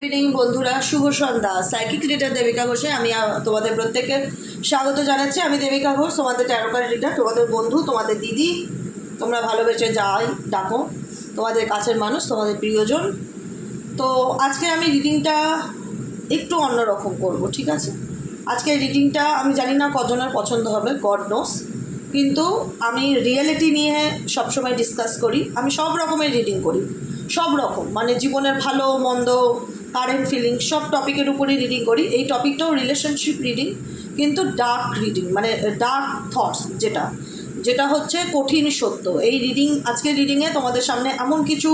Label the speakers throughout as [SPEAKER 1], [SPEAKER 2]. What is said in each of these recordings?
[SPEAKER 1] Evening বন্ধুরা, শুভ সন্ধ্যা। Psychic reader Devika ঘোষে আমি তোমাদের প্রত্যেককে স্বাগত জানাচ্ছি। আমি দেবিকা ঘোষ, তোমাদের ট্যারোকার রিডার, তোমাদের বন্ধু, তোমাদের দিদি, তোমরা ভালোবেসে যাই ডাকো, তোমাদের কাছের মানুষ, তোমাদের প্রিয়জন। তো আজকে আমি রিডিংটা একটু অন্যরকম করব, ঠিক আছে? আজকে রিডিংটা আমি জানি না কজনের পছন্দ হবে, গড নোস, কিন্তু আমি রিয়েলিটি নিয়ে সবসময় ডিসকাস করি। আমি সব রকমের রিডিং করি, সব রকম, মানে জীবনের ভালো মন্দ, কারেন্ট ফিলিংস, সব টপিকের উপরই রিডিং করি। এই টপিকটাও রিলেশনশিপ রিডিং, কিন্তু ডার্ক রিডিং, মানে ডার্ক থটস, যেটা যেটা হচ্ছে কঠিন সত্য। এই রিডিং, আজকের রিডিংয়ে তোমাদের সামনে এমন কিছু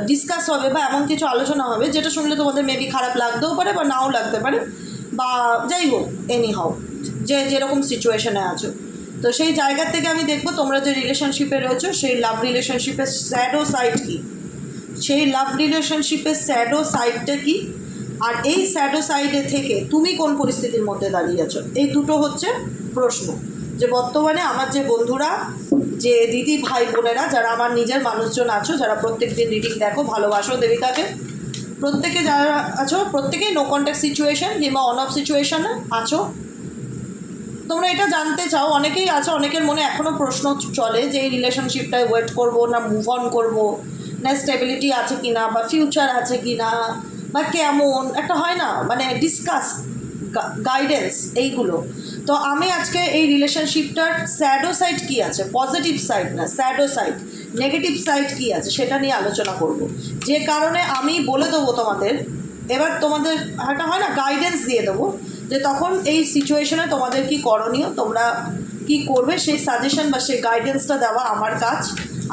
[SPEAKER 1] ডিসকাস হবে বা এমন কিছু আলোচনা হবে যেটা শুনলে তোমাদের মেবি খারাপ লাগতেও পারে বা নাও লাগতে পারে, বা যাই হোক, এনি হাও, যেরকম সিচুয়েশনে আছো। তো সেই জায়গা থেকে আমি দেখবো তোমরা যে রিলেশনশিপে রয়েছো, সেই লাভ রিলেশনশিপের স্যাডো সাইড কী, সেই লাভ রিলেশনশিপের স্যাডো সাইডটা কী, আর এই স্যাডো সাইডে থেকে তুমি কোন পরিস্থিতির মধ্যে দাঁড়িয়ে আছো। এই দুটো হচ্ছে প্রশ্ন, যে বর্তমানে আমার যে বন্ধুরা, যে দিদি ভাই বোনেরা, যারা আমার নিজের মানুষজন আছো, যারা প্রত্যেক দিন রিডিং দেখো, ভালোবাসো দেবিকাকে, প্রত্যেকে যারা আছো, প্রত্যেকেই নো কন্ট্যাক্ট সিচুয়েশন কিংবা অন অফ সিচুয়েশনে আছো। তোমরা এটা জানতে চাও, অনেকেই আছে, অনেকের মনে এখনও প্রশ্ন চলে যে এই রিলেশনশিপটায় ওয়েট করবো না মুভ অন করবো, না স্টেবিলিটি আছে কি না, বা ফিউচার আছে কি না, বা কেমন একটা হয় না, মানে ডিসকাস, গাইডেন্স, এইগুলো। তো আমি আজকে এই রিলেশনশিপটার স্যাডো সাইড কী আছে, পজিটিভ সাইড না, স্যাডো সাইড, নেগেটিভ সাইড কী আছে, সেটা নিয়ে আলোচনা করব। যে কারণে আমি বলে দেবো তোমাদের, এবার তোমাদের একটা হয় না, গাইডেন্স দিয়ে দেবো, যে তখন এই সিচুয়েশনে তোমাদের কি করণীয়, তোমরা কি করবে, সেই সাজেশন বা সেই গাইডেন্সটা দেওয়া আমার কাজ।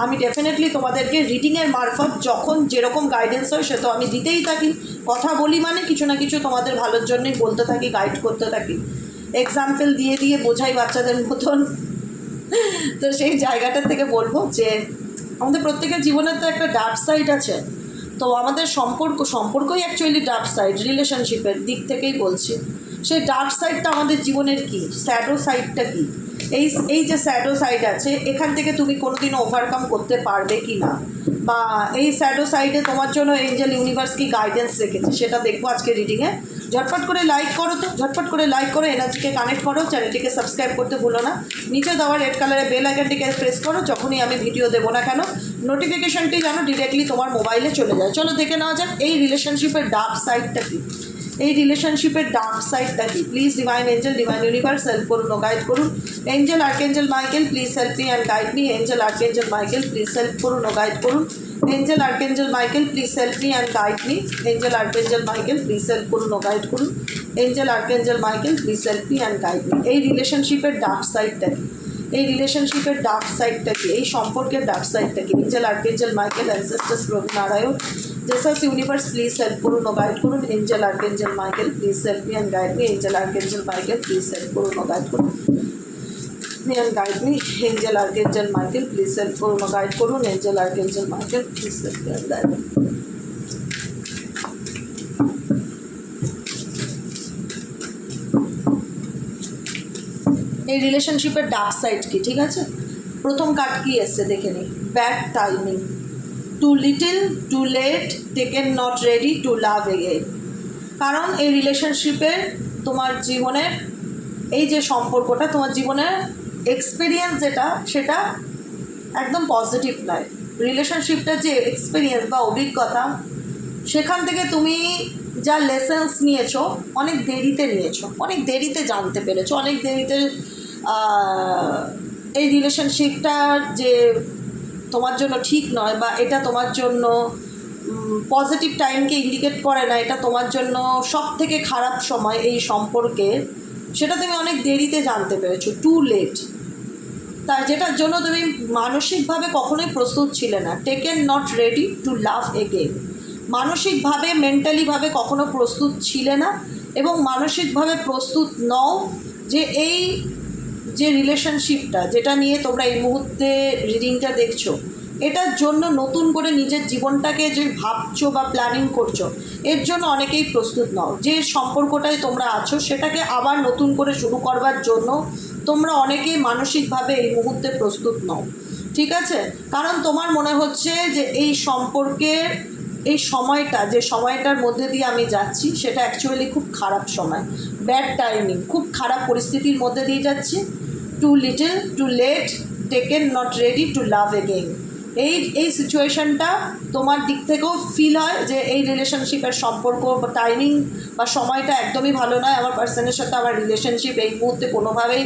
[SPEAKER 1] আমি ডেফিনেটলি তোমাদেরকে রিডিংয়ের মারফত যখন যেরকম গাইডেন্স হয় সে তো আমি দিতেই থাকি। কথা বলি মানে কিছু না কিছু তোমাদের ভালোর জন্যই বলতে থাকি, গাইড করতে থাকি, এক্সাম্পল দিয়ে দিয়ে বোঝাই বাচ্চাদের মতন। তো সেই জায়গাটার থেকে বলবো যে আমাদের প্রত্যেকের জীবনের তো একটা ডার্ক সাইড আছে। তো আমাদের সম্পর্কই অ্যাকচুয়ালি ডার্ক সাইড, রিলেশনশিপের দিক থেকেই বলছি। সেই ডার্ক সাইডটা আমাদের জীবনের কী, স্যাডো সাইডটা কী, এই যে স্যাডো সাইড আছে, এখান থেকে তুমি কোনোদিনও ওভারকাম করতে পারবে কি না, বা এই স্যাডো সাইডে তোমার জন্য এঞ্জেল ইউনিভার্স কি গাইডেন্স রেখেছে, সেটা দেখবো আজকে রিডিংয়ে। ঝটপট করে লাইক করো, তো ঝটপট করে লাইক করো, এনার্জিকে কানেক্ট করো, চ্যানেলটিকে সাবস্ক্রাইব করতে ভুলো না, নিচে দেওয়া রেড কালারের বেল আইকনটিকে প্রেস করো, যখনই আমি ভিডিও দেবো না কেন নোটিফিকেশনটি যেন ডিরেক্টলি তোমার মোবাইলে চলে যায়। চলো দেখে নেওয়া যাক এই রিলেশনশিপের ডার্ক সাইডটা কী, এই রিলেশনশিপের ডার্ক সাইডটা কি। Please divine angel, divine universe help করুন ও গাইড করুন। Angel archangel Michael please help me and guide me. Angel archangel Michael please help করুন ও গাইড করুন। Angel archangel Michael please help me and guide me. Angel archangel Michael please help করুন ও guide করুন। Angel archangel Michael please help me and guide me. এই রিলেশনশিপের dark সাইডটা কি, এই রিলেশনশিপের ডার্ক সাইডটা কি, এই সম্পর্কের ডার্ক সাইডটা কি। এঞ্জেল আর্কএঞ্জেল মাইকেল, অ্যানসেস্টার্স, প্রভু Narayan, Jesus universe please help করুন ও গাইড করুন। Angel archangel Michael please help me and guide me. Angel archangel Michael please help করুন ও গাইড করুন me and guide me. Angel Archangel Michael please help করুন ও guide করুন। Angel Archangel Michael please help me and guide me. এই রিলেশনশিপের dark side কি, ঠিক আছে? প্রথম কার্ড কি এসছে দেখে নিই। Bad timing, too little, too late, taken not ready to love again. কারণ এই রিলেশনশিপের তোমার জীবনের এই যে সম্পর্কটা, তোমার জীবনের এক্সপিরিয়েন্স যেটা, সেটা একদম পজিটিভ নয়। রিলেশনশিপটার যে এক্সপিরিয়েন্স বা অভিজ্ঞতা, সেখান থেকে তুমি যা লেসেন্স নিয়েছো, অনেক দেরিতে নিয়েছো, অনেক দেরিতে জানতে পেরেছো, অনেক দেরিতে এই রিলেশনশিপটার যে তোমার জন্য ঠিক নয়, বা এটা তোমার জন্য পজিটিভ টাইমকে ইন্ডিকেট করে না, এটা তোমার জন্য সব থেকে খারাপ সময় এই সম্পর্কের, সেটা তুমি অনেক দেরিতে জানতে পেরেছো, টু লেট। তাই যেটার জন্য তুমি মানসিকভাবে কখনোই প্রস্তুত ছিলে না। Taken not ready to love again, মানসিকভাবে, মেন্টালিভাবে কখনো প্রস্তুত ছিলে না, এবং মানসিকভাবে প্রস্তুত নও যে এই যে রিলেশনশিপটা, যেটা নিয়ে তোমরা এই মুহূর্তে রিডিংটা দেখছো, এটার জন্য নতুন করে নিজের জীবনটাকে যে ভাবছো বা প্ল্যানিং করছো, এর জন্য অনেকেই প্রস্তুত নও। যে সম্পর্কটায় তোমরা আছো সেটাকে আবার নতুন করে শুরু করবার জন্য তোমরা অনেকেই মানসিকভাবে এই মুহূর্তে প্রস্তুত নও, ঠিক আছে? কারণ তোমার মনে হচ্ছে যে এই সম্পর্কের এই সময়টা, যে সময়টার মধ্যে দিয়ে আমি যাচ্ছি, সেটা অ্যাকচুয়ালি খুব খারাপ সময়, ব্যাড টাইমিং, খুব খারাপ পরিস্থিতির মধ্যে দিয়ে যাচ্ছি। Too little, too late, taken, not ready to love again. এই সিচুয়েশানটা তোমার দিক থেকেও ফিল হয় যে এই রিলেশনশিপের সম্পর্ক বা টাইমিং বা সময়টা একদমই ভালো নয়। আমার পার্সনের সাথে আমার রিলেশনশিপ এই মুহূর্তে কোনোভাবেই,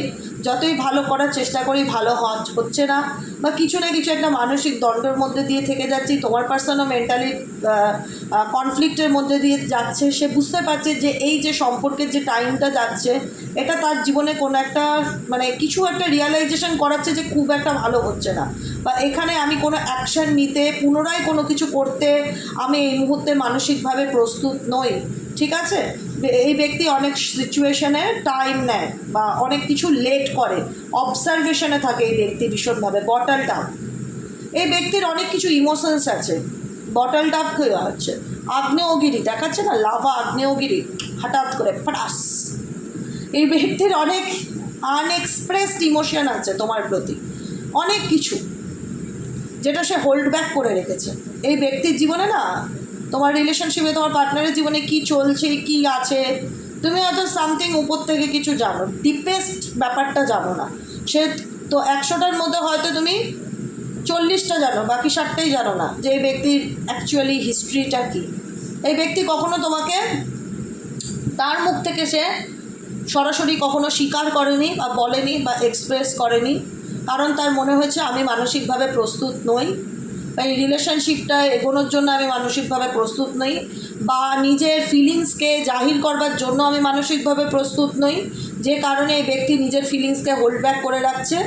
[SPEAKER 1] যতই ভালো করার চেষ্টা করি, ভালো হচ্ছে না, বা কিছু না কিছু একটা মানসিক দ্বন্দ্বের মধ্যে দিয়ে থেকে যাচ্ছি। তোমার পার্সনও মেন্টালি কনফ্লিক্টের মধ্যে দিয়ে যাচ্ছে। সে বুঝতে পারছে যে এই যে সম্পর্কের যে টাইমটা যাচ্ছে, এটা তার জীবনে কোনো একটা মানে কিছু একটা রিয়ালাইজেশন করাচ্ছে যে খুব একটা ভালো হচ্ছে না, বা এখানে আমি কোনো অ্যাকশান নিতে, পুনরায় কোনো কিছু করতে আমি এই মুহূর্তে মানসিকভাবে প্রস্তুত নই। ঠিক আছে, এই ব্যক্তি অনেক সিচুয়েশনে টাইম নেয় বা অনেক কিছু লেট করে, অবজারভেশনে থাকে এই ব্যক্তি ভীষণভাবে, বটলড আপ। এই ব্যক্তির অনেক কিছু ইমোশনস আছে, বটলড আপ হয়ে হচ্ছে। আগ্নেয়গিরি দেখাচ্ছে না, লাভা আগ্নেয়গিরি, হঠাৎ করে ফটাস। এই ব্যক্তির অনেক আনএক্সপ্রেসড ইমোশন আছে তোমার প্রতি, অনেক কিছু যেটা সে হোল্ড ব্যাক করে রেখেছে। এই ব্যক্তির জীবনে না, তোমার রিলেশনশিপে, তোমার পার্টনারের জীবনে কি চলছে, কি আছে, তুমি হয়তো সামথিং উপর থেকে কিছু জানো, ডিপেস্ট ব্যাপারটা জানো না। সে তো 100টার মধ্যে হয়তো তুমি 40টা জানো, বাকি 60টাই জানো না যে এই ব্যক্তির অ্যাকচুয়ালি হিস্ট্রিটা কী। এই ব্যক্তি কখনো তোমাকে তার মুখ থেকে সে সরাসরি কখনো স্বীকার করেনি বা বলেনি বা এক্সপ্রেস করেনি, কারণ তার মনে হয়েছে আমি মানসিকভাবে প্রস্তুত নই, বা এই রিলেশনশিপটা এগোনোর জন্য আমি মানসিকভাবে প্রস্তুত নই, বা নিজের ফিলিংসকে জাহির করবার জন্য আমি মানসিকভাবে প্রস্তুত নই, যে কারণে এই ব্যক্তি নিজের ফিলিংসকে হোল্ড ব্যাক করে রাখছে।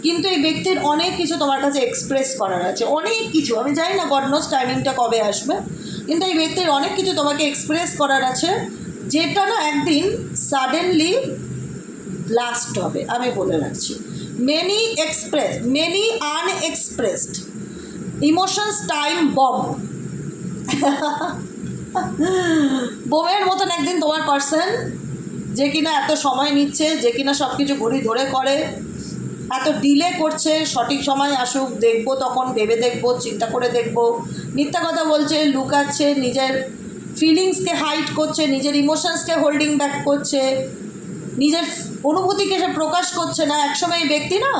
[SPEAKER 1] কিন্তু এই ব্যক্তির অনেক কিছু তোমার কাছে এক্সপ্রেস করার আছে, অনেক কিছু। আমি জানি না গড নোজ টাইমিংটা কবে আসবে, কিন্তু এই ব্যক্তির অনেক কিছু তোমাকে এক্সপ্রেস করার আছে, যেটা না একদিন সাডেনলি ব্লাস্ট হবে। আমি বলে রাখছি, মেনি আনএক্সপ্রেসড ইমোশনস টাইম বম। বোমের মতন একদিন তোমার পার্সন, যে কিনা এত সময় নিচ্ছে, যে কিনা সব কিছু ঘড়ি ধরে করে, এত ডিলে করছে, সঠিক সময় আসুক, দেখবো, তখন ভেবে দেখবো, চিন্তা করে দেখবো, মিথ্যা কথা বলছে, লুকাচ্ছে, নিজের ফিলিংসকে হাইড করছে, নিজের ইমোশনসকে হোল্ডিং ব্যাক করছে, নিজের অনুভূতিকে সে প্রকাশ করছে না। একসময় এই ব্যক্তি না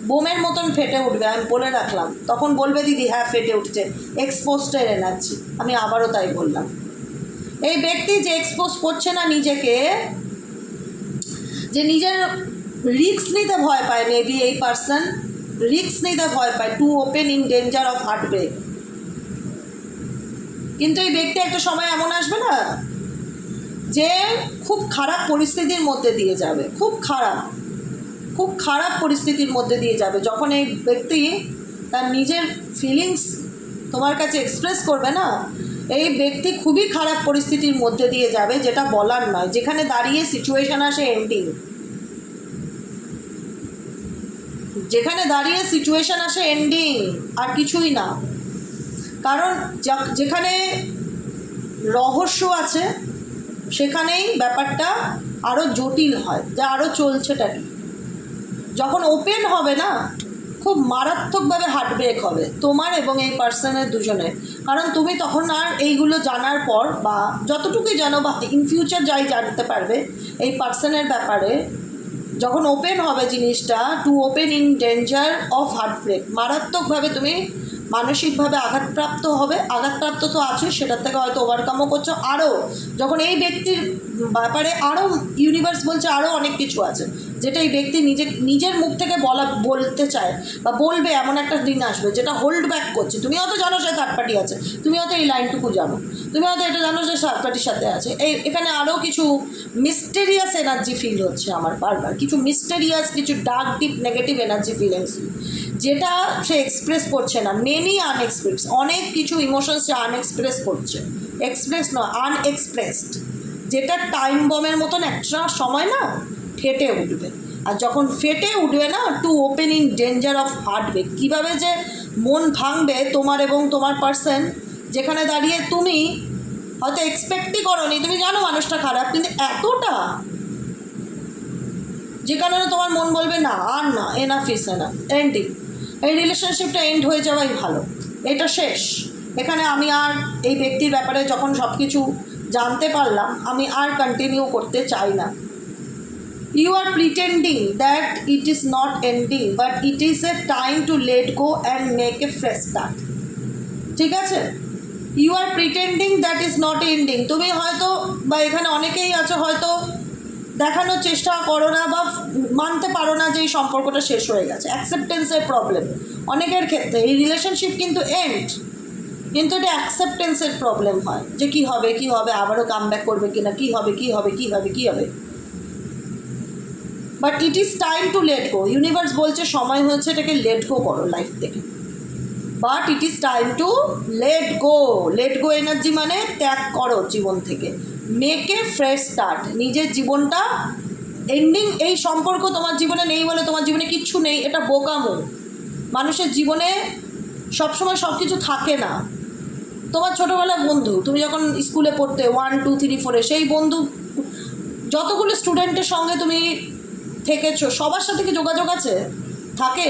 [SPEAKER 1] বোমের মতন ফেটে উঠবে, আমি বলে রাখলাম। তখন বলবে দিদি হ্যাঁ ফেটে উঠছে, এক্সপোজটের এনার্জি। আমি আবারও তাই বললাম, এই ব্যক্তি যে এক্সপোজ করছে না নিজেকে, যে নিজের রিস্ক নিতে ভয় পায়, মেবি এই পার্সন রিস্ক নিতে ভয় পায়, to open in danger of heartbreak. কিন্তু এই ব্যক্তি একটা সময় এমন আসবে না যে খুব খারাপ পরিস্থিতির মধ্যে দিয়ে যাবে, খুব খারাপ পরিস্থিতির মধ্যে দিয়ে যাবে, যখন এই ব্যক্তি তার নিজের ফিলিংস তোমার কাছে এক্সপ্রেস করবে না। এই ব্যক্তি খুবই খারাপ পরিস্থিতির মধ্যে দিয়ে যাবে, যেটা বলার নয়, যেখানে দাঁড়িয়ে সিচুয়েশান আসে এন্ডিং, যেখানে দাঁড়িয়ে সিচুয়েশান আসে এন্ডিং, আর কিছুই না। কারণ যেখানে রহস্য আছে সেখানেই ব্যাপারটা আরও জটিল হয়, যা আরও চলছেটা কি। যখন ওপেন হবে না, খুব মারাত্মকভাবে হার্ট ব্রেক হবে তোমার এবং এই পার্সনের দুজনের। কারণ তুমি তখন আর এইগুলো জানার পর, বা যতটুকুই জানো, বা ইন ফিউচার যাই জানতে পারবে এই পার্সনের ব্যাপারে, যখন ওপেন হবে জিনিসটা, to open in danger of heartbreak, মারাত্মকভাবে তুমি মানসিকভাবে আঘাতপ্রাপ্ত হবে। আঘাতপ্রাপ্ত তো আছে, সেটার থেকে হয়তো ওভারকামও করছো। আরও যখন এই ব্যক্তির ব্যাপারে আরও ইউনিভার্স বলছে আরও অনেক কিছু আছে, যেটা এই ব্যক্তি নিজের মুখ থেকে বলতে চায় বা বলবে, এমন একটা দিন আসবে যেটা হোল্ড ব্যাক করছে। তুমি হয়তো জানো সে থার্ড পার্টি আছে, তুমি হয়তো এই লাইনটুকু জানো, তুমি হয়তো এটা জানো যে থার্ড পার্টির সাথে আছে। এখানে আরও কিছু মিস্টেরিয়াস এনার্জি ফিল হচ্ছে আমার বারবার, কিছু মিস্টেরিয়াস, কিছু dark deep negative energy feelings, যেটা সে এক্সপ্রেস করছে না। মেনি আনএক্সপ্রেস, অনেক কিছু ইমোশনস সে আনএক্সপ্রেস করছে, এক্সপ্রেস নয় আনএক্সপ্রেসড, যেটা টাইম বমের মতন একটা সময় না ফেটে উঠবে। আর যখন ফেটে উঠবে না, to open in danger of heartbreak, কীভাবে যে মন ভাঙবে তোমার এবং তোমার পার্সন, যেখানে দাঁড়িয়ে তুমি হয়তো এক্সপেক্টই করোনি, তুমি জানো মানুষটা খারাপ, কিন্তু এতটা, যে কারণে তোমার মন বলবে না আর না, এনাফ ইস এনাফ, এন্ডিং, এই রিলেশনশিপটা এন্ড হয়ে যাওয়াই ভালো, এটা শেষ, এখানে আমি আর এই ব্যক্তির ব্যাপারে যখন সব কিছু জানতে পারলাম, আমি আর কন্টিনিউ করতে চাই না। You are pretending that it is not ending, but it is a time to let go and make a fresh start. ঠিক আছে? You are pretending that is not ending. তুমি হয়তো বা এখানে অনেকেই আছো হয়তো দেখানোর চেষ্টা করো না বা মানতে পারো না যে এই সম্পর্কটা শেষ হয়ে গেছে। অ্যাকসেপ্টেন্সের প্রবলেম অনেকের ক্ষেত্রে। এই রিলেশনশিপ কিন্তু এন্ড, কিন্তু এটা অ্যাকসেপ্টেন্সের প্রবলেম হয় যে কী হবে কী হবে, আবারও কাম ব্যাক করবে কিনা, কী হবে কী হবে কী হবে কী হবে। But it is time to let go. Universe বলছে সময় হয়েছে এটাকে লেট গো করো লাইফ থেকে। But it is time to let go. Let go energy মানে ত্যাগ করো জীবন থেকে। Make a fresh start. নিজের জীবনটা এন্ডিং, এই সম্পর্ক তোমার জীবনে নেই বলে তোমার জীবনে কিচ্ছু নেই, এটা বোকামো। মানুষের জীবনে সবসময় সব কিছু থাকে না। তোমার ছোটোবেলার বন্ধু, তুমি যখন স্কুলে পড়তে 1 2 3 4 সেই বন্ধু, যতগুলো স্টুডেন্টের সঙ্গে তুমি থেকেছো সবার সাথে কি যোগাযোগ আছে? থাকে।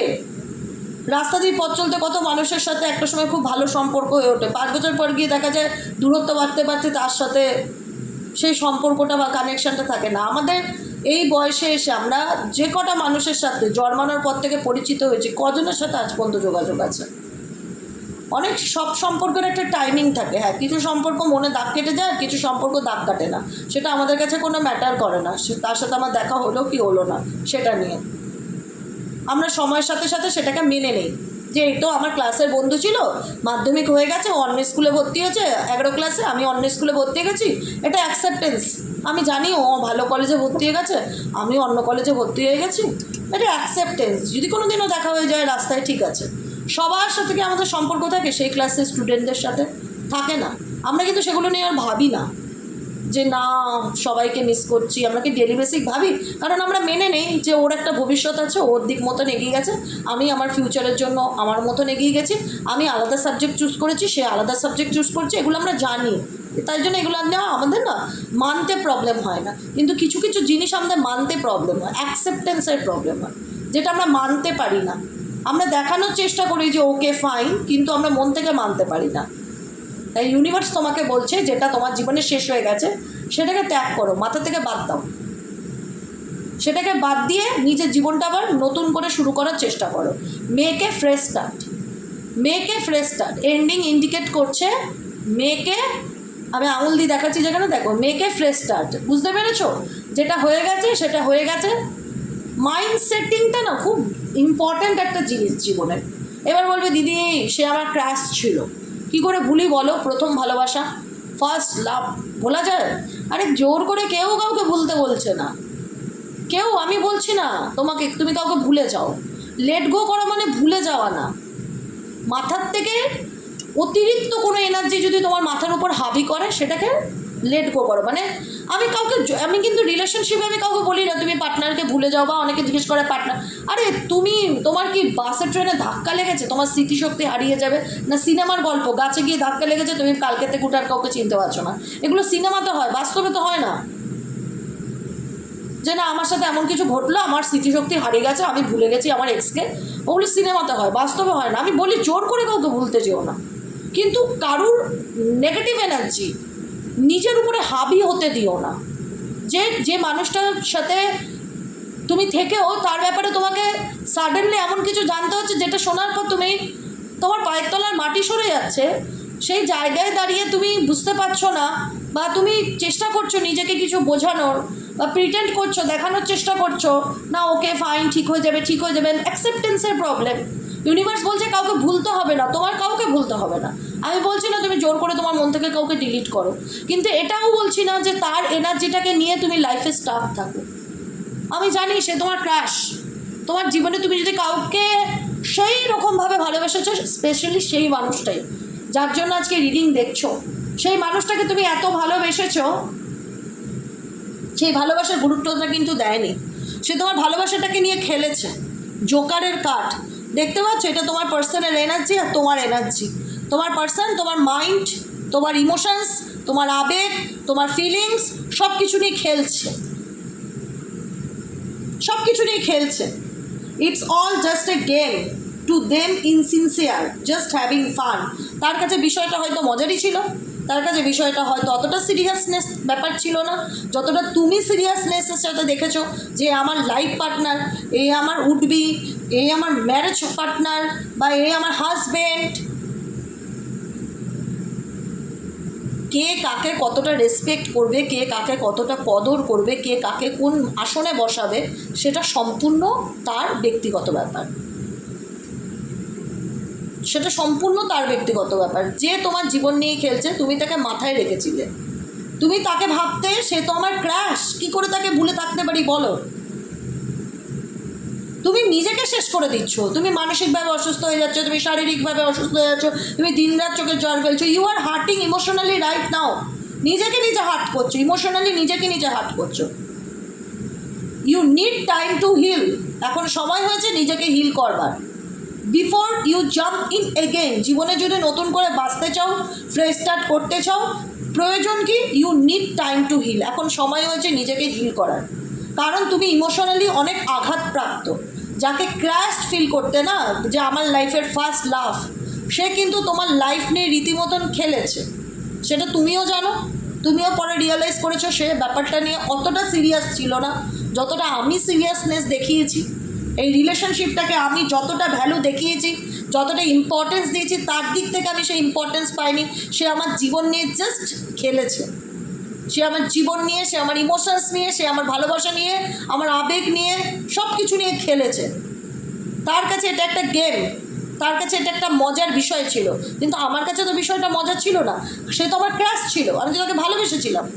[SPEAKER 1] রাস্তা দিয়ে পথ চলতে কত মানুষের সাথে একটা সময় খুব ভালো সম্পর্ক হয়ে ওঠে, 5 বছর পর গিয়ে দেখা যায় দূরত্ব বাড়তে বাড়তে তার সাথে সেই সম্পর্কটা বা কানেকশানটা থাকে না। আমাদের এই বয়সে এসে আমরা যে কটা মানুষের সাথে জন্মানোর পর থেকে পরিচিত হয়েছি, কজনের সাথে আজ পর্যন্ত যোগাযোগ আছে? অনেক সব সম্পর্কের একটা টাইমিং থাকে। হ্যাঁ, কিছু সম্পর্ক মনে দাগ কেটে যায়, কিছু সম্পর্ক দাগ কাটে না, সেটা আমাদের কাছে কোনো ম্যাটার করে না। তার সাথে আমার দেখা হলো কি হলো না সেটা নিয়ে আমরা সময়ের সাথে সাথে সেটাকে মেনে নেই যে এই তো আমার ক্লাসের বন্ধু ছিল, মাধ্যমিক হয়ে গেছে, অন্য স্কুলে ভর্তি হয়েছে 11 ক্লাসে, আমি অন্য স্কুলে ভর্তি হয়ে গেছি, এটা অ্যাকসেপ্টেন্স। আমি জানি ও ভালো কলেজে ভর্তি হয়ে গেছে, আমি অন্য কলেজে ভর্তি হয়ে গেছি, এটা অ্যাকসেপ্টেন্স। যদি কোনো দিনও দেখা হয়ে যায় রাস্তায়, ঠিক আছে। সবার সাথে কি আমাদের সম্পর্ক থাকে? সেই ক্লাসের স্টুডেন্টদের সাথে থাকে না। আমরা কিন্তু সেগুলো নিয়ে আর ভাবি না যে না সবাইকে মিস করছি, আমরা কি ডেলি বেসিক ভাবি? কারণ আমরা মেনে নেই যে ওর একটা ভবিষ্যৎ আছে, ওর দিক মতন এগিয়ে গেছে, আমি আমার ফিউচারের জন্য আমার মতন এগিয়ে গেছি, আমি আলাদা সাবজেক্ট চুজ করেছি, সে আলাদা সাবজেক্ট চুজ করছে, এগুলো আমরা জানি। তাই জন্য এগুলো আমাদের না মানতে প্রবলেম হয় না। কিন্তু কিছু কিছু জিনিস আমাদের মানতে প্রবলেম হয়, অ্যাকসেপ্টেন্সের প্রবলেম হয়, যেটা আমরা মানতে পারি না। আমরা দেখানোর চেষ্টা করি যে ওকে ফাইন, কিন্তু আমরা মন থেকে মানতে পারি না। তাই ইউনিভার্স তোমাকে বলছে যেটা তোমার জীবনে শেষ হয়ে গেছে সেটাকে ত্যাগ করো, মাথা থেকে বাদ দাও। সেটাকে বাদ দিয়ে নিজের জীবনটা আবার নতুন করে শুরু করার চেষ্টা করো। Make a fresh start, make a fresh start. Ending indicate করছে মেক এ, আমি আঙুল দিয়ে দেখাচ্ছি যেখানে, দেখো মেক এ ফ্রেশ স্টার্ট। বুঝতে পেরেছো? যেটা হয়ে গেছে সেটা হয়ে গেছে। মাইন্ড সেটিংটা না খুব ইম্পর্ট্যান্ট একটা জিনিস জীবনে। এবার বলবে দিদি সে আমার ক্রাশ ছিল, কী করে ভুলি বলো? প্রথম ভালোবাসা, ফার্স্ট লাভ, ভোলা যায়? আরে জোর করে কেউ কাউকে ভুলতে বলছে না, কেউ। আমি বলছি না তোমাকে তুমি কাউকে ভুলে যাও। লেট গো করা মানে ভুলে যাওয়া না। মাথার থেকে অতিরিক্ত কোনো এনার্জি যদি তোমার মাথার উপর হাবি করে সেটাকে লেট গো করো। মানে আমি কিন্তু রিলেশনশিপে আমি কাউকে বলি না তুমি পার্টনারকে ভুলে যাও, বা অনেকে জিজ্ঞেস করে পার্টনার, আরে তোমার কি বাসে ট্রেনে ধাক্কা লেগেছে তোমার স্মৃতিশক্তি হারিয়ে যাবে? না সিনেমার গল্প, গাছে গিয়ে ধাক্কা লেগেছে তুমি কালকে থেকে উঠার কাউকে চিনতে পারছো না? এগুলো সিনেমাতে হয়, বাস্তবে তো হয় না। যে না আমার সাথে এমন কিছু ঘটলো, আমার স্মৃতিশক্তি হারিয়ে গেছে, আমি ভুলে গেছি আমার এক্সকে, ওগুলো সিনেমাতে হয়, বাস্তবে হয় না। আমি বলি জোর করে কাউকে ভুলতে যেও না, কিন্তু কারুর নেগেটিভ এনার্জি নিজের উপরে হাবি হতে দিও না। যে মানুষটার সাথে তুমি থেকেও তার ব্যাপারে তোমাকে সাডেনলি এমন কিছু জানতে হচ্ছে যেটা শোনার পর তোমার পায়ের তলার মাটি সরে যাচ্ছে, সেই জায়গায় দাঁড়িয়ে তুমি বুঝতে পারছো না, বা তুমি চেষ্টা করছো নিজেকে কিছু বোঝানোর, বা প্রিটেন্ড করছো, দেখানোর চেষ্টা করছো না ওকে ফাইন, ঠিক হয়ে যাবে ঠিক হয়ে যাবে। অ্যাকসেপ্টেন্সের প্রবলেম। ইউনিভার্স বলছে কাউকে ভুলতে হবে না, তোমার কাউকে ভুলতে হবে না। আমি বলছি না তুমি জোর করে তোমার মন থেকে কাউকে ডিলিট করো, কিন্তু এটাও বলছি না যে তার এনার্জিটাকে নিয়ে তুমি লাইফে স্টাক থাকো। আমি জানি সে তোমার ক্রাশ, তোমার জীবনে তুমি যদি কাউকে সেই রকমভাবে ভালোবেসেছো, স্পেশালি সেই মানুষটাই যার জন্য আজকে রিডিং দেখছো, সেই মানুষটাকে তুমি এত ভালোবেসেছো, সেই ভালোবাসার গুরুত্বটা কিন্তু দেয়নি। সে তোমার ভালোবাসাটাকে নিয়ে খেলেছে। জোকারের কার্ড দেখতে পাচ্ছ, এটা তোমার পার্সোনাল এনার্জি আর তোমার এনার্জি। তোমার পার্সন, তোমার মাইন্ড, তোমার ইমোশনস, তোমার আবেগ, তোমার ফিলিংস সব কিছু নিয়ে খেলছে, সব কিছু নিয়ে খেলছে। It's all just a game to them, ইনসিনসিয়ার, just having fun. তার কাছে বিষয়টা হয়তো মজারই ছিল, তার কাছে বিষয়টা হয়তো অতটা সিরিয়াসনেস ব্যাপার ছিল না যতটা তুমি সিরিয়াসনেসের সাথে দেখেছো যে আমার লাইফ পার্টনার, এ আমার উডবি, এ আমার ম্যারেজ পার্টনার, বা এ আমার হাজব্যান্ড। কে কাকে কতটা রেসপেক্ট করবে, কে কাকে কতটা কদর করবে, কে কাকে কোন আসনে বসাবে, সেটা সম্পূর্ণ তার ব্যক্তিগত ব্যাপার। সেটা সম্পূর্ণ তার ব্যক্তিগত ব্যাপার। যে তোমার জীবন নিয়ে খেলছে, তুমি তাকে মাথায় রেখেছিলে, তুমি তাকে ভাবতে সে তো আমার ক্র্যাশ, কী করে তাকে ভুলে থাকতে পারি বলো? তুমি নিজেকে শেষ করে দিচ্ছ, তুমি মানসিকভাবে অসুস্থ হয়ে যাচ্ছ, তুমি শারীরিকভাবে অসুস্থ হয়ে যাচ্ছ, তুমি দিনরাত চোখের জল ফেলছো, you are hurting emotionally right now. নিজেকে নিজে হার্ট করছো, ইমোশনালি নিজেকে নিজে হার্ট করছো। You need time to heal. এখন সময় হয়েছে নিজেকে হিল করবার, before you jump in again. জীবনে যদি নতুন করে বাঁচতে চাও, ফ্রেশ স্টার্ট করতে চাও, প্রয়োজন কি? You need time to heal. এখন সময় হয়েছে নিজেকে হিল করার, কারণ তুমি ইমোশনালি অনেক আঘাতপ্রাপ্ত। যাকে ক্র্যাশড ফিল করতে না, যে আমার লাইফের ফার্স্ট লাভ, সে কিন্তু তোমার লাইফ নিয়ে রীতিমতন খেলেছে, সেটা তুমিও জানো। তুমিও পরে রিয়েলাইজ করেছো সে ব্যাপারটা নিয়ে অতটা সিরিয়াস ছিল না যতটা আমি সিরিয়াসনেস দেখিয়েছি। এই রিলেশনশিপটাকে আমি যতটা ভ্যালু দেখিয়েছি, যতটা ইম্পর্টেন্স দিয়েছি, তার দিক থেকে আমি সেই ইম্পর্টেন্স পাইনি। সে আমার জীবন নিয়ে জাস্ট খেলেছে, সে আমার জীবন নিয়ে, সে আমার ইমোশনস নিয়ে, সে আমার ভালোবাসা নিয়ে, আমার আবেগ নিয়ে, সব কিছু নিয়ে খেলেছে। তার কাছে এটা একটা গেম, তার কাছে এটা একটা মজার বিষয় ছিল, কিন্তু আমার কাছে তো বিষয়টা মজার ছিল না। সে তো আমার ক্রাশ ছিল, আমি তো তাকে ভালোবেসেছিলাম,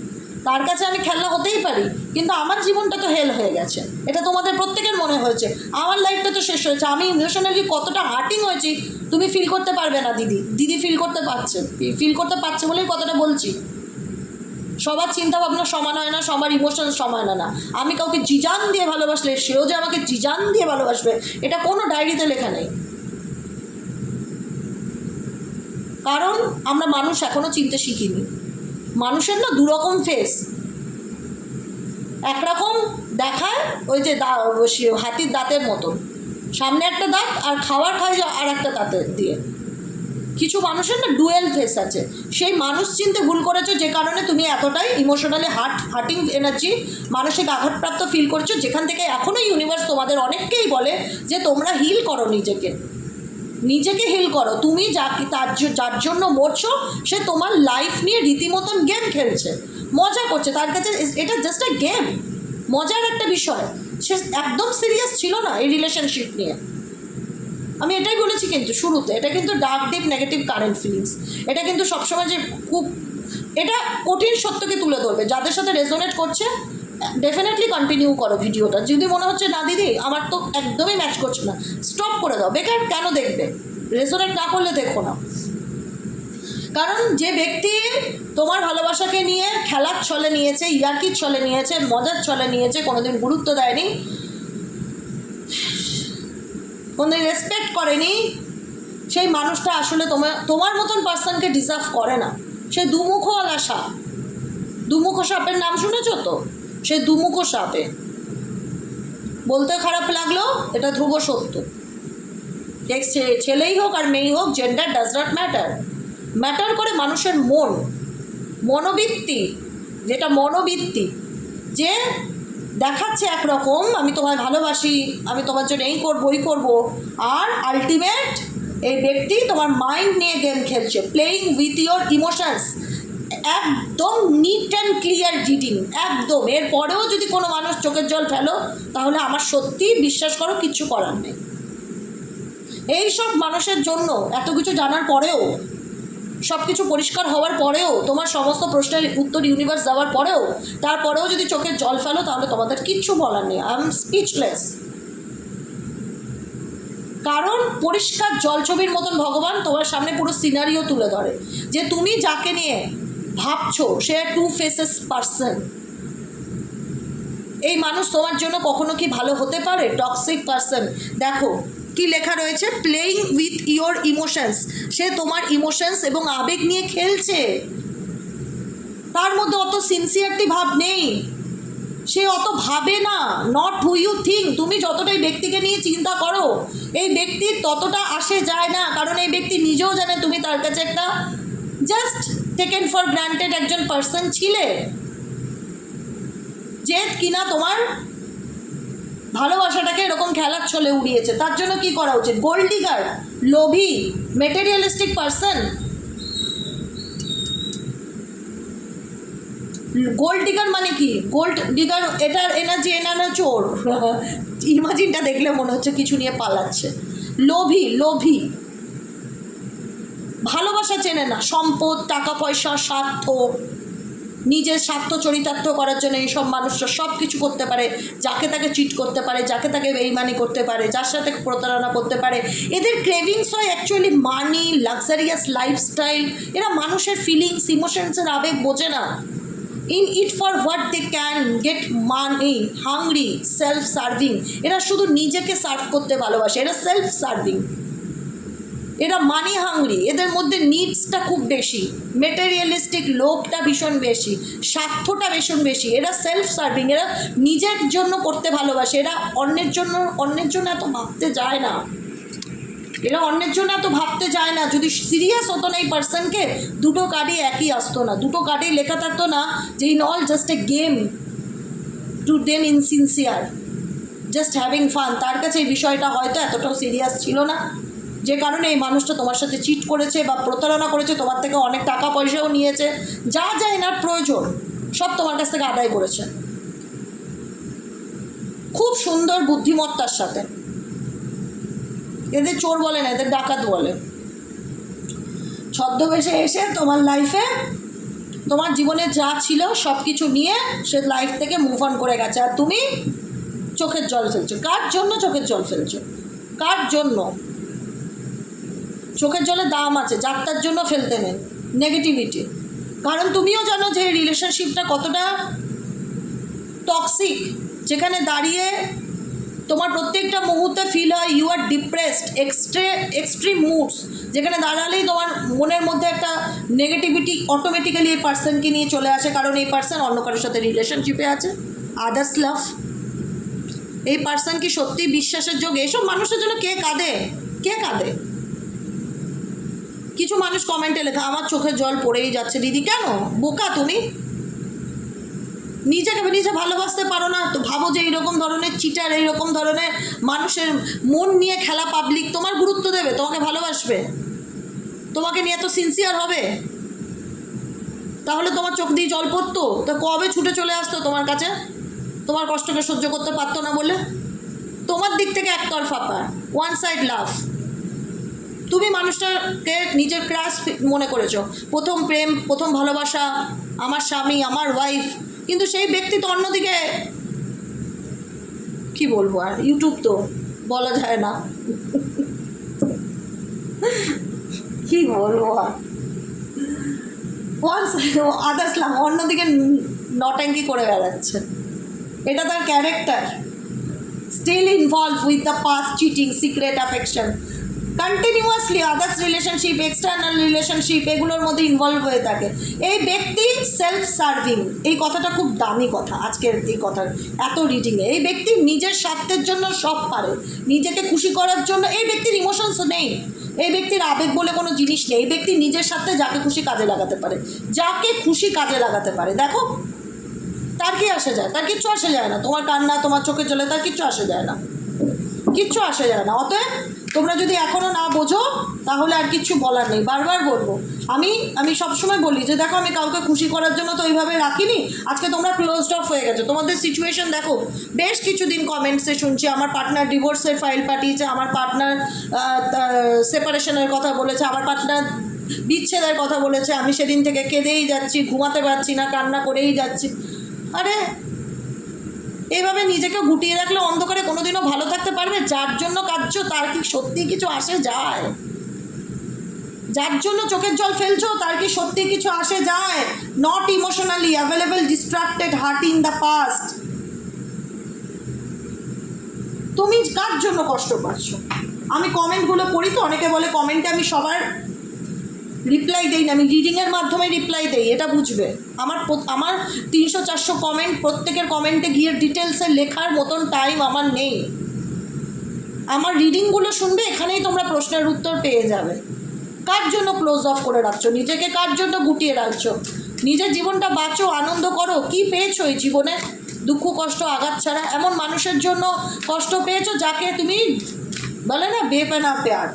[SPEAKER 1] তার কাছে আমি খেলনা হতেই পারি, কিন্তু আমার জীবনটা তো হেল হয়ে গেছে। এটা তোমাদের প্রত্যেকের মনে হয়েছে, আমার লাইফটা তো শেষ হয়েছে। আমি ইমোশনালি কতটা হার্টিং হয়েছি তুমি ফিল করতে পারবে না দিদি। দিদি ফিল করতে পারছে বলেই কথাটা বলছি। সবার চিন্তা ভাবনা সমান হয় না, সবার ইমোশন সমান হয় না। আমি কাউকে জিজান দিয়ে ভালোবাসলে সেও যে আমাকে জিজান দিয়ে ভালোবাসবে, এটা কোনো ডায়েরিতে লেখা নেই। কারণ আমরা মানুষ এখনও চিনতে শিখিনি। মানুষের না দুরকম ফেস, একরকম দেখায় ওই যে হাতির দাঁতের মতন, সামনে একটা দাঁত আর খাবার খায় আর একটা দাঁতের দিয়ে। কিছু মানুষের না ডুয়েল ফেস আছে। সেই মানুষ চিনতে ভুল করেছো, যে কারণে তুমি এতটাই ইমোশনালি হার্টিং এনার্জি, মানসিক আঘাতপ্রাপ্ত ফিল করছো, যেখান থেকে এখনও ইউনিভার্স তোমাদের অনেককেই বলে যে তোমরা হিল করো, নিজেকে হিল করো। তুমি যার জন্য মরছো, সে তোমার লাইফ নিয়ে রীতিমতন গেম খেলছে, মজা করছে। তার কাছে এটা জাস্ট এ গেম, মজার একটা বিষয়। সে একদম সিরিয়াস ছিল না এই রিলেশনশিপ নিয়ে। আমি এটাই বলেছি কিন্তু শুরুতে, এটা কিন্তু dark deep negative current feelings. এটা কিন্তু সবসময় যে খুব, এটা কঠিন সত্যকে তুলে ধরবে। যাদের সাথে রেজোনেট করছে ডেফিনেটলি কন্টিনিউ করো ভিডিওটা। যদি মনে হচ্ছে না দিদি আমার তো একদমই ম্যাচ করছে না, স্টপ করে দাও। বেকার কেন দেখবে? রেজোনেট না করলে দেখো না। কারণ যে ব্যক্তি তোমার ভালোবাসাকে নিয়ে খেলার ছলে নিয়েছে, ইয়ার্কির ছলে নিয়েছে, মজার ছলে নিয়েছে, কোনোদিন গুরুত্ব দেয়নি, কোনোদিন রেসপেক্ট করেনি, সেই মানুষটা আসলে তোমার মতন পার্সনকে ডিজার্ভ করে না। সে দুমুখওয়ালা সাপ। দুমুখো সাপের নাম শুনেছো তো? সে দুমুখো সাপে, বলতে খারাপ লাগলো, এটা ধ্রুব সত্য। ছেলেই হোক আর মেয়েই হোক, জেন্ডার ডাজ নট ম্যাটার করে মানুষের মনোবৃত্তি। যেটা মনোবৃত্তি, যে দেখাচ্ছে একরকম, আমি তোমায় ভালোবাসি, আমি তোমার জন্য এই করবো ওই করবো, আর আলটিমেট এই ব্যক্তি তোমার মাইন্ড নিয়ে গেম খেলছে, প্লেয়িং উইথ ইয়োর ইমোশনস। একদম নিট অ্যান্ড ক্লিয়ার চিটিং, একদম। এরপরেও যদি কোনো মানুষ চোখের জল ফেলো, তাহলে আমার সত্যি বিশ্বাস করো কিচ্ছু করার নেই। এইসব মানুষের জন্য এত কিছু জানার পরেও, সব কিছু পরিষ্কার হওয়ার পরেও, তোমার সমস্ত প্রশ্নের উত্তর ইউনিভার্স দেওয়ার পরেও, তারপরেও যদি চোখের জল ফেলো, তাহলে তোমাদের কিচ্ছু বলার নেই। I am speechless. কারণ পরিষ্কার জলছবির মতন ভগবান তোমার সামনে পুরো সিনারিও তুলে ধরে, যে তুমি যাকে নিয়ে ভাবছো সে টু ফেসেস পার্সন। এই মানুষ তোমার জন্য কখনো কি ভালো হতে পারে? Toxic person. দেখো কি লেখা রয়েছে, প্লেয়িং উইথ ইয়োর ইমোশনস। সে তোমার ইমোশনস এবং আবেগ নিয়ে খেলছে, তার মধ্যে অত সিনসিয়ারিটি ভাব নেই, সে অত ভাবে না। Not who you think. তুমি যতটাই ব্যক্তিকে নিয়ে চিন্তা করো, এই ব্যক্তির ততটা আসে যায় না, কারণ এই ব্যক্তি নিজেও জানে তুমি তার কাছে একটা জাস্ট টেকেন ফর গ্রান্টেড একজন পার্সন ছিলে, যে কিনা তোমার ভালোবাসাটাকে এরকম খেলার ছলে উড়িয়েছে। তার জন্য কি করা উচিত? গোল্ড ডিগার, লোভী, মেটেরিয়ালিস্টিক পার্সন। গোল্ড ডিগার মানে কি? গোল্ড ডিগার এটার এনার্জি এনানো চোর। ইমাজিনটা দেখলে মনে হচ্ছে কিছু নিয়ে পালাচ্ছে। লোভী, লোভী, ভালোবাসা চেনে না, সম্পদ, টাকা পয়সা, স্বার্থ, নিজের স্বার্থ চরিতার্থ করার জন্য এইসব মানুষরা সব কিছু করতে পারে, যাকে তাকে চিট করতে পারে, যাকে তাকে বেইমানি করতে পারে, যার সাথে প্রতারণা করতে পারে। এদের ক্রেভিংস হয় অ্যাকচুয়ালি মানি, লাক্সারিয়াস লাইফস্টাইল। এরা মানুষের ফিলিংস, ইমোশনসের আবেগ বোঝে না। In it for what they can get money, hungry, self serving. এরা শুধু নিজেকে সার্ভ করতে ভালোবাসে, এরা সেলফ সার্ভিং, এরা মানি হাংরি। এদের মধ্যে নিডসটা খুব বেশি, মেটেরিয়ালিস্টিক লোভটা ভীষণ বেশি, স্বার্থটা ভীষণ বেশি। এরা সেলফ সার্ভিং, এরা নিজের জন্য করতে ভালোবাসে। এরা অন্যের জন্য এত ভাবতে যায় না, এরা অন্যের জন্য এত ভাবতে যায় না। যদি সিরিয়াস হতো না এই পার্সনকে, দুটো কার্ডই একই আসতো না, দুটো কার্ডেই লেখা থাকতো না যে in all just a game to them insincere, just having fun. তার কাছে এই বিষয়টা হয়তো এতটাও সিরিয়াস ছিল না, যে কারণে এই মানুষটা তোমার সাথে চিট করেছে বা প্রতারণা করেছে, তোমার থেকে অনেক টাকা পয়সাও নিয়েছে, যা যা এনার প্রয়োজন সব তোমার কাছ থেকে আদায় করেছে খুব সুন্দর বুদ্ধিমত্তার সাথে। এদের চোর বলে না, এদের ডাকাত বলে। ছদ্মবেশে এসে তোমার লাইফে, তোমার জীবনে যা ছিল সব কিছু নিয়ে সে লাইফ থেকে মুভ অন করে গেছে, আর তুমি চোখের জল ফেলছো। কার জন্য চোখের জল ফেলছো? কার জন্য? চোখের জলে দাম আছে, যার তার জন্য ফেলতে নেই নেগেটিভিটি। কারণ তুমিও জানো যে এই রিলেশনশিপটা কতটা টক্সিক, যেখানে দাঁড়িয়ে তোমার প্রত্যেকটা মুহূর্তে ফিল হয় you are depressed, extreme moods, যেখানে দাঁড়ালেই তোমার মনের মধ্যে একটা নেগেটিভিটি অটোমেটিক্যালি এই পার্সনকে নিয়ে চলে আসে, কারণ এই পার্সন অন্য কারোর সাথে রিলেশনশিপে আছে, আদার্স লাভ। এই পার্সন কি সত্যি বিশ্বাসের যোগ্য? এইসব মানুষের জন্য কে কাঁদে? কে কাঁদে? কিছু মানুষ কমেন্টে লেখা, আমার চোখের জল পড়েই যাচ্ছে। দিদি কেন? বোকা তুমি, নিজে ভালোবাসতে পারো না তো ভাবো যে এইরকম ধরনের চিটার, এইরকম ধরনের মানুষের মন নিয়ে খেলা পাবলিক তোমার গুরুত্ব দেবে, তোমাকে ভালোবাসবে, তোমাকে নিয়ে এত সিনসিয়ার হবে? তাহলে তোমার চোখ দিয়ে জল পড়তো তো কবে ছুটে চলে আসতো তোমার কাছে, তোমার কষ্টকে সহ্য করতে পারতো না বলে? তোমার দিক থেকে একতরফা পার, ওয়ান সাইড লাভ। তুমি মানুষটাকে নিজের ক্রাশ মনে করেছো, প্রথম প্রেম, প্রথম ভালোবাসা, আমার স্বামী, আমার ওয়াইফ, কিন্তু সেই ব্যক্তি তো অন্যদিকে। কি বলবো আর, ইউটিউব তো বলা যায় না। কি বলবো আর, আদার্স লাভ, অন্যদিকে নট্যাঙ্কি করে বেড়াচ্ছে। এটা তার character. Still involve with the past cheating, secret affection, continuously others relationship, external relationship, এগুলোর মধ্যে ইনভলভ হয়ে থাকে। এই ব্যক্তি সেলফ সার্ভিং, এই কথাটা খুব দামি কথা আজকের এই কথার এত রিডিংয়ে। এই ব্যক্তি নিজের স্বার্থের জন্য সব পারে, নিজেকে খুশি করার জন্য। এই ব্যক্তির ইমোশনস নেই, এই ব্যক্তির আবেগ বলে কোনো জিনিস নেই। এই ব্যক্তি নিজের স্বার্থে যাকে খুশি কাজে লাগাতে পারে, যাকে খুশি কাজে লাগাতে পারে। দেখো তার কি আসে যায়? তার কিচ্ছু আসে যায় না। তোমার কান্না, তোমার চোখে চলে, তার কিচ্ছু আসে যায় না, কিচ্ছু আসে যায় না। অতএব তোমরা যদি এখনও না বোঝো তাহলে আর কিচ্ছু বলার নেই। বারবার বলবো, আমি সবসময় বলি যে দেখো, আমি কাউকে খুশি করার জন্য তো ওইভাবে রাখিনি। আজকে তোমরা ক্লোজড অফ হয়ে গেছো, তোমাদের সিচুয়েশন দেখো। বেশ কিছুদিন কমেন্টসে শুনছি আমার পার্টনার ডিভোর্সের ফাইল পাঠিয়েছে, আমার পার্টনার সেপারেশনের কথা বলেছে, আমার পার্টনার বিচ্ছেদের কথা বলেছে। আমি সেদিন থেকে কেঁদেই যাচ্ছি, ঘুমাতে পারছি না, কান্না করেই যাচ্ছি। আরে এইভাবে নিজেকে গুটিয়ে রাখলে অন্ধকারে কোনোদিনও ভালো থাকতে পারবে? যার জন্য কাঁদছো তার কি সত্যি কিছু আসে যায়? যার জন্য চোখের জল ফেলছো তার কি সত্যি কিছু আসে যায়? Not emotionally available, distracted, heart in the past. তুমি কার জন্য কষ্ট পাচ্ছ? আমি কমেন্টগুলো পড়ি তো, অনেকে বলে কমেন্টে আমি সবার রিপ্লাই দেই না, আমি রিডিংয়ের মাধ্যমে রিপ্লাই দেই, এটা বুঝবে। আমার 300-400 কমেন্ট, প্রত্যেকের কমেন্টে গিয়ে ডিটেলসে লেখার মতন টাইম আমার নেই। আমার রিডিংগুলো শুনবে, এখানেই তোমরা প্রশ্নের উত্তর পেয়ে যাবে। কার জন্য ক্লোজ অফ করে রাখছো নিজেকে, কার জন্য গুটিয়ে রাখছো? নিজের জীবনটা বাঁচো, আনন্দ করো। কি পেয়েছো এই জীবনে? দুঃখ কষ্ট আঘাত ছাড়া। এমন মানুষের জন্য কষ্ট পেয়েছো যাকে তুমি বলে না বেপেনা প্যার,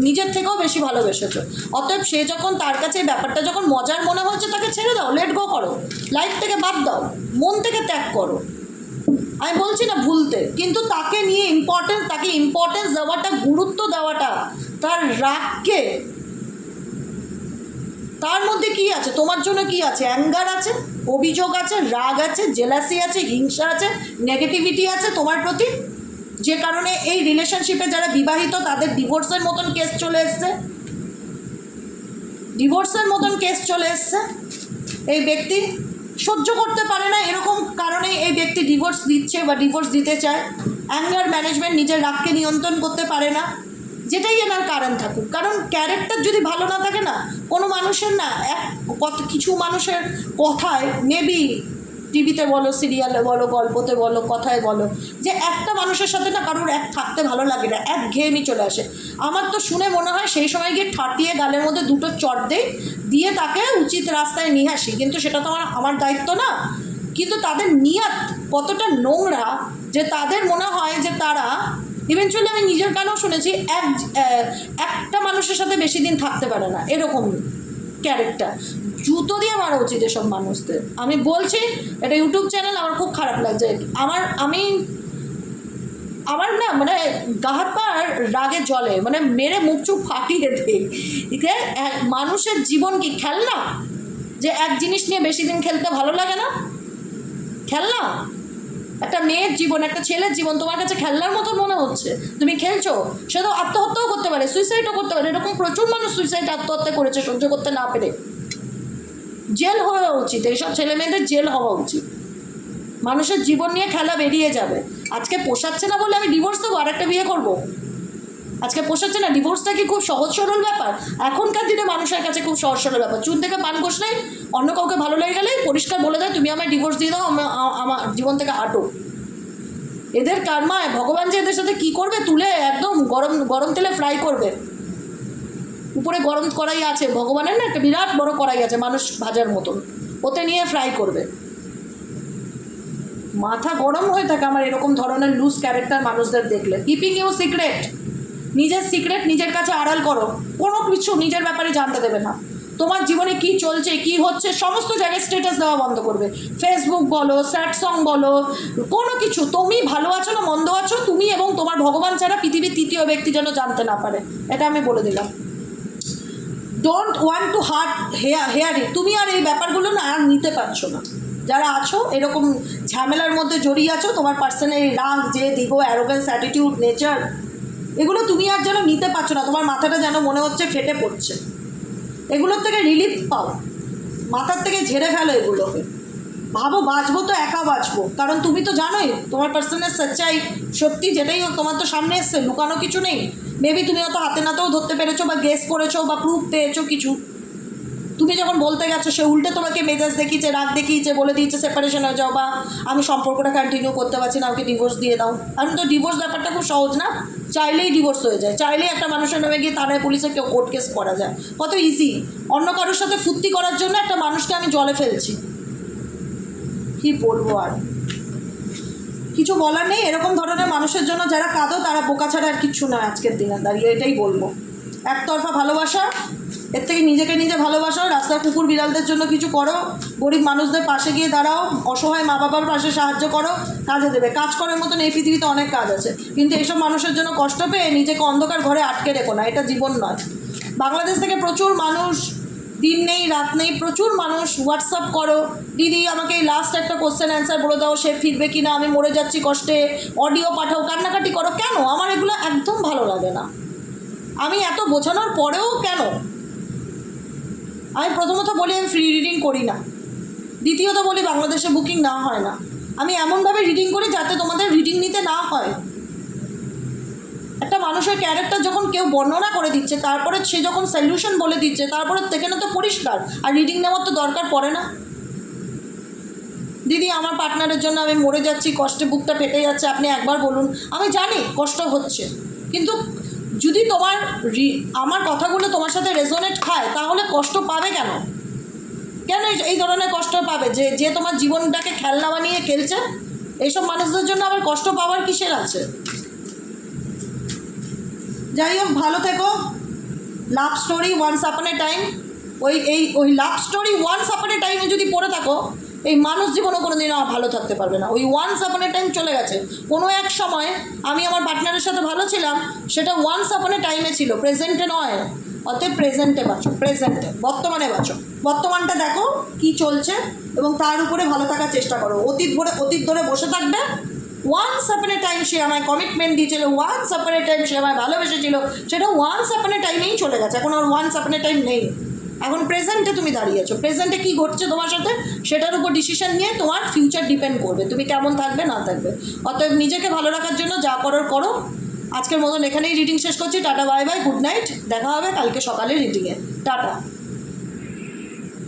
[SPEAKER 1] নিজের থেকেও বেশি ভালোবেসেছো। অতএব সে যখন, তার কাছে এই ব্যাপারটা যখন মজার মনে হচ্ছে, তাকে ছেড়ে দাও, লেট গো করো, লাইফ থেকে বাদ দাও, মন থেকে ত্যাগ করো। আমি বলছি না ভুলতে, কিন্তু তাকে নিয়ে তাকে ইম্পর্টেন্স দেওয়াটা, গুরুত্ব দেওয়াটা, তার রাগকে, তার মধ্যে কি আছে, তোমার জন্য কি আছে? অ্যাঙ্গার আছে, অভিযোগ আছে, রাগ আছে, জেলাসি আছে, হিংসা আছে, নেগেটিভিটি আছে তোমার প্রতি, যে কারণে এই রিলেশনশিপে যারা বিবাহিত তাদের ডিভোর্সের মতন কেস চলে এসছে। এই ব্যক্তি সহ্য করতে পারে না, এরকম কারণে এই ব্যক্তি ডিভোর্স দিচ্ছে বা ডিভোর্স দিতে চায়। অ্যাঙ্গার ম্যানেজমেন্ট, নিজের রাগকে নিয়ন্ত্রণ করতে পারে না, যেটাই এনার কারণ থাকুক। কারণ ক্যারেক্টার যদি ভালো না থাকে না, কোনো মানুষের না, কিছু মানুষের কথায় মেবি, টিভিতে বলো, সিরিয়ালে বলো, গল্পতে বলো, কথায় বলো, যে একটা মানুষের সাথে না কারোর থাকতে ভালো লাগে না, একঘেয়েমি চলে আসে। আমার তো শুনে মনে হয় সেই সময় গিয়ে ঠাটিয়ে গালের মধ্যে দুটো চট দিয়ে তাকে উচিত রাস্তায় নিয়ে আসি, কিন্তু সেটা তো আমার দায়িত্ব না। কিন্তু তাদের নিয়ত কতটা নোংরা যে তাদের মনে হয় যে তারা ইভেনচুয়ালি, আমি নিজের কানেও শুনেছি, একটা মানুষের সাথে বেশি দিন থাকতে পারে না, এরকম ক্যারেক্টার। জুতো দিয়ে মারা উচিত এসব মানুষদের। আমি বলছি, এটা ইউটিউব চ্যানেল, আমার খুব খারাপ লাগছে। আমার না মানে গাহাত পা রাগে জলে, মানে মেরে মুখ চুপ ফাটিয়ে দেয়। মানুষের জীবন কি খেলনা? যে এক জিনিস নিয়ে বেশি দিন খেলতে ভালো লাগে না? খেলনা? একটা মেয়ের জীবন, একটা ছেলের জীবন তোমার কাছে খেলনার মতো মনে হচ্ছে? তুমি খেলছো? সে তো আত্মহত্যাও করতে পারে, সুইসাইডও করতে পারে। এরকম প্রচুর মানুষ সুইসাইড, আত্মহত্যা করেছে সহ্য করতে না পেরে। জেল হওয়া উচিত, এইসব ছেলে মেয়েদের জেল হওয়া উচিত। মানুষের জীবন নিয়ে খেলা বেরিয়ে যাবে। আজকে পোষাচ্ছে না বলে আমি ডিভোর্স দেবো, আর একটা বিয়ে করবো? আজকে পোষাচ্ছে না, ডিভোর্সটা কি খুব সহজ সরল ব্যাপার? এখনকার দিনে মানুষের কাছে খুব সহজ সরল ব্যাপার। চুন থেকে পান কষলে অন্য কাউকে ভালো লেগে গেলে পরিষ্কার বলে দেয়, তুমি আমায় ডিভোর্স দিয়ে দাও, আমার জীবন থেকে হাঁটো। এদের কারমায় ভগবান যে এদের সাথে কী করবে, তুলে একদম গরম তেলে ফ্রাই করবে। উপরে গরম কড়াই আছে ভগবানের, না একটা বিরাট বড় কড়াই আছে মানুষ ভাজার মতন, ওতে নিয়ে ফ্রাই করবে। মাথা গরম হয়ে থাকে আমার এরকম ধরনের লুজ ক্যারেক্টার মানুষদের দেখলে। কিপিং ইউ সিক্রেট, নিজের সিক্রেট নিজের কাছে আড়াল করো। কোনো কিছু নিজের ব্যাপারে জানতে দেবে না। তোমার জীবনে কি চলছে, কি হচ্ছে, সমস্ত জায়গায় স্ট্যাটাস দেওয়া বন্ধ করবে। ফেসবুক বলো, স্যাড সং বলো, কোনো কিছু, তুমি ভালো আছো না মন্দ আছো, তুমি এবং তোমার ভগবান ছাড়া পৃথিবীর তৃতীয় ব্যক্তি যেন জানতে না পারে, এটা আমি বলে দিলাম। ডোন্ট ওয়ান্ট টু হেয়ার ইট। তুমি আর এই ব্যাপারগুলো না আর নিতে পারছো না। যারা আছো এরকম ঝামেলার মধ্যে জড়িয়ে আছো, তোমার পার্সোনাল রাগ, জেদ, ইগো, অ্যারোগেন্স, অ্যাটিটিউড, নেচার, এগুলো তুমি আর যেন নিতে পারছো না। তোমার মাথাটা যেন মনে হচ্ছে ফেটে পড়ছে। এগুলোর থেকে রিলিফ পাও, মাথার থেকে ঝেড়ে ফেলো এগুলোকে। ভাবো বাঁচবো তো একা বাঁচবো, কারণ তুমি তো জানোই তোমার পার্সোনাল সচ্চাই সত্যি, যেটাই হোক তোমার তো সামনে এসছে, লুকানো কিছু নেই। মেবি তুমি অত হাতে নাতেও ধরতে পেরেছো বা গেস করেছো বা প্রুফ পেয়েছো কিছু। তুমি যখন বলতে গেছো সে উল্টে তোমাকে মেজাজ দেখিয়েছে, রাগ দেখিয়েছে, বলে দিয়েছে সেপারেশন হয়ে যাও, বা আমি সম্পর্কটা কন্টিনিউ করতে পারছি না, আমাকে ডিভোর্স দিয়ে দাও। আমি তো ডিভোর্স ব্যাপারটা খুব সহজ না, চাইলেই ডিভোর্স হয়ে যায়। চাইলেই একটা মানুষের নামে গিয়ে থানায় পুলিশে কেউ কোর্ট কেস করা যায়, কত ইজি। অন্য কারোর সাথে ফুর্তি করার জন্য একটা মানুষকে আমি জলে ফেলছি, কি বলবো আর কিছু বলার নেই। এরকম ধরনের মানুষের জন্য যারা কাঁদো তারা বোকা ছাড়া আর কিচ্ছু নয় আজকের দিনে দাঁড়িয়ে, এটাই বলবো। একতরফা ভালোবাসা, এর থেকে নিজেকে নিজে ভালোবাসো। রাস্তার কুকুর বিড়ালদের জন্য কিছু করো, গরিব মানুষদের পাশে গিয়ে দাঁড়াও, অসহায় মা বাবার পাশে সাহায্য করো, কাজে দেবে। কাজ করার মতন এই পৃথিবীতে অনেক কাজ আছে, কিন্তু এইসব মানুষের জন্য কষ্ট পেয়ে নিজেকে অন্ধকার ঘরে আটকে রেখো না, এটা জীবন নয়। বাংলাদেশ থেকে প্রচুর মানুষ, দিন নেই রাত নেই, প্রচুর মানুষ হোয়াটসঅ্যাপ করো, দিদি আমাকে এই লাস্ট একটা কোশ্চেন অ্যান্সার বলে দাও, সে ফিরবে কি না, আমি মরে যাচ্ছি কষ্টে, অডিও পাঠাও, কান্নাকাটি করো। কেন? আমার এগুলো একদম ভালো লাগে না। আমি এত বোঝানোর পরেও কেন? আমি প্রথমত বলি আমি ফ্রি রিডিং করি না, দ্বিতীয়ত বলি বাংলাদেশে বুকিং না হয় না। আমি এমনভাবে রিডিং করি যাতে তোমাদের রিডিং নিতে না হয়। একটা মানুষের ক্যারেক্টার যখন কেউ বর্ণনা করে দিচ্ছে, তারপরে সে যখন সলিউশন বলে দিচ্ছে, তারপরে সেখানে তো পরিষ্কার, আর রিডিং নেওয়ার তো দরকার পড়ে না। দিদি আমার পার্টনারের জন্য আমি মরে যাচ্ছি, কষ্টে বুকটা ফেটে যাচ্ছে, আপনি একবার বলুন। আমি জানি কষ্ট হচ্ছে, কিন্তু যদি তোমার আমার কথাগুলো তোমার সাথে রেজোনেট খায় তাহলে কষ্ট পাবে কেন? কেন এই ধরনের কষ্ট পাবে? যে তোমার জীবনটাকে খেলনা বানিয়ে খেলছে, এইসব মানুষদের জন্য আবার কষ্ট পাওয়ার কিসের আছে? যাই হোক, ভালো থেকো। লাভ স্টোরি ওয়ান্স আপন এ টাইম, ওই লাভ স্টোরি ওয়ান্স আপন এ টাইমে যদি পড়ে থাকো, এই মানুষ জীবনও কোনো দিনও ভালো থাকতে পারবে না। ওই ওয়ান্স আপন এ টাইম চলে গেছে। কোনো এক সময় আমি আমার পার্টনারের সাথে ভালো ছিলাম, সেটা ওয়ান্স আপন এ টাইমে ছিল, প্রেজেন্টে নয়। অতএব প্রেজেন্টে বাঁচো, প্রেজেন্টে, বর্তমানে বাঁচো। বর্তমানটা দেখো কি চলছে এবং তার উপরে ভালো থাকার চেষ্টা করো। অতীত ধরে বসে থাকবে। ওয়ান্স আপন এ টাইম সে আমায় কমিটমেন্ট দিয়েছিল, ওয়ান্স আপন এ টাইম সে আমায় ভালোবেসেছিল, সেটা ওয়ান্স আপন এ টাইমেই চলে গেছে। এখন আর ওয়ান্স আপন এ টাইম নেই। এখন প্রেজেন্টে তুমি দাঁড়িয়েছো, প্রেজেন্টে কী ঘটছে তোমার সাথে সেটার উপর ডিসিশন নিয়ে তোমার ফিউচার ডিপেন্ড করবে তুমি কেমন থাকবে না থাকবে। অতএব নিজেকে ভালো রাখার জন্য যা করার করো। আজকের মতন এখানেই রিডিং শেষ করছি। Tata, bye bye, good night. দেখা হবে কালকে সকালে রিডিংয়ে। টাটা।